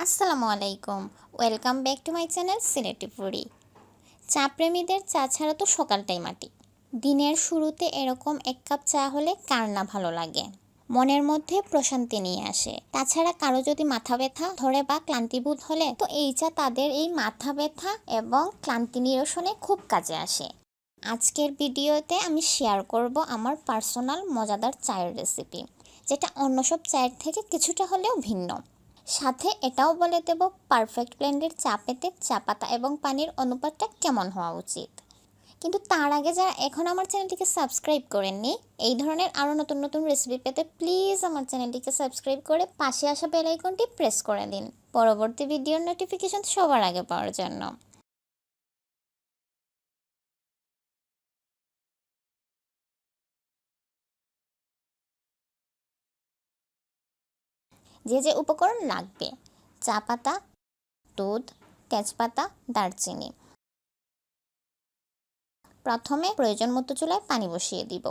আসসালামু আলাইকুম, welcome back to my channel Sylheti Furi. চা প্রেমীদের চা ছাড়া তো সকালটাই মাটি। দিনের শুরুতে এরকম এক কাপ চা হলে কার না ভালো লাগে, মনের মধ্যে প্রশান্তি নিয়ে আসে। তাছাড়া কারো যদি মাথা ব্যথা ধরে বা ক্লান্তিবোধ হলে তো এই চা তাদের এই মাথা ব্যথা এবং ক্লান্তি নিরসনে খুব কাজে আসে। আজকের ভিডিওতে আমি শেয়ার করব আমার পার্সোনাল মজাদার চায়ের রেসিপি, যেটা অন্য সব চায়ের থেকে কিছুটা হলেও ভিন্ন। সাথে এটাও বলে দেব পারফেক্ট ব্লেন্ডের চা পেতে চা পাতা এবং পানির অনুপাতটা কেমন হওয়া উচিত। কিন্তু তার আগে যারা এখন আমার চ্যানেলটিকে সাবস্ক্রাইব করেননি, এই ধরনের আরও নতুন নতুন রেসিপি পেতে প্লিজ আমার চ্যানেলটিকে সাবস্ক্রাইব করে পাশে আসা বেল আইকনটি প্রেস করে দিন পরবর্তী ভিডিওর নোটিফিকেশন সবার আগে পাওয়ার জন্য। যে যে উপকরণ লাগবে: চা পাতা, দুধ, তেজপাতা, দারচিনি। প্রথমে প্রয়োজন মতো চুলায় পানি বসিয়ে দিব,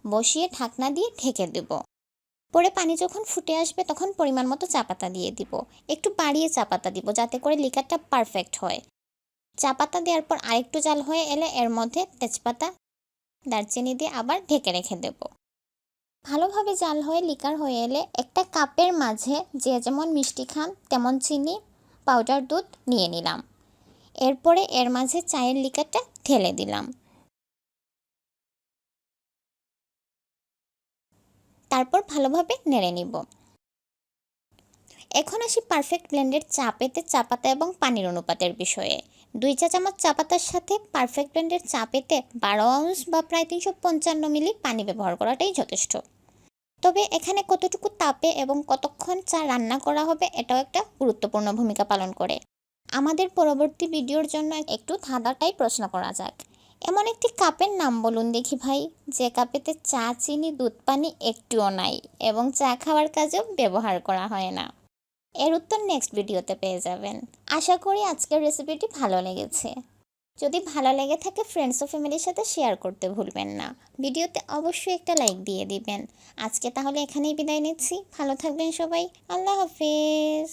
বসিয়ে ঢাকনা দিয়ে ঢেকে দেব। পরে পানি যখন ফুটে আসবে তখন পরিমাণ মতো চা পাতা দিয়ে দিব। একটু বাড়িয়ে চা পাতা দিব যাতে করে লিকারটা পারফেক্ট হয়। চা পাতা দেওয়ার পর আরেকটু জাল হয়ে এলে এর মধ্যে তেজপাতা, দারচিনি দিয়ে আবার ঢেকে রেখে দেব। ভালোভাবে জাল হয়ে লিকার হয়ে এলে একটা কাপের মাঝে যে যেমন মিষ্টি খান তেমন চিনি, পাউডার দুধ নিয়ে নিলাম। এরপরে এর মাঝে চায়ের লিকারটা ঢেলে দিলাম। তারপর ভালোভাবে নেড়ে নিব। এখন আসি পারফেক্ট ব্লেন্ডের চা পেতে চা পাতা এবং পানির অনুপাতের বিষয়ে। 2 চা চামচ চা পাতার সাথে পারফেক্ট ব্লেন্ডের চা পেতে 12 আউন্স বা প্রায় 355 মিলি পানি ব্যবহার করাটাই যথেষ্ট। তবে এখানে কতটুকু তাপে এবং কতক্ষণ চা রান্না করা হবে এটাও একটা গুরুত্বপূর্ণ ভূমিকা পালন করে। আমাদের পরবর্তী ভিডিওর জন্য একটু ধাঁধাটাই প্রশ্ন করা যাক। এমন একটি কাপের নাম বলুন দেখি ভাই, যে কাপেতে চা, চিনি, দুধ, পানি একটুও নাই এবং চা খাওয়ার কাজেও ব্যবহার করা হয় না। এর উত্তর নেক্সট ভিডিওতে পেয়ে যাবেন। আশা করি আজকের রেসিপিটি ভালো লেগেছে। যদি ভালো লেগে থাকে ফ্রেন্ডস ও ফ্যামিলির সাথে শেয়ার করতে ভুলবেন না। ভিডিওতে অবশ্যই একটা লাইক দিয়ে দিবেন। আজকে তাহলে এখানেই বিদায় নিচ্ছি। ভালো থাকবেন সবাই। আল্লাহ হাফেজ।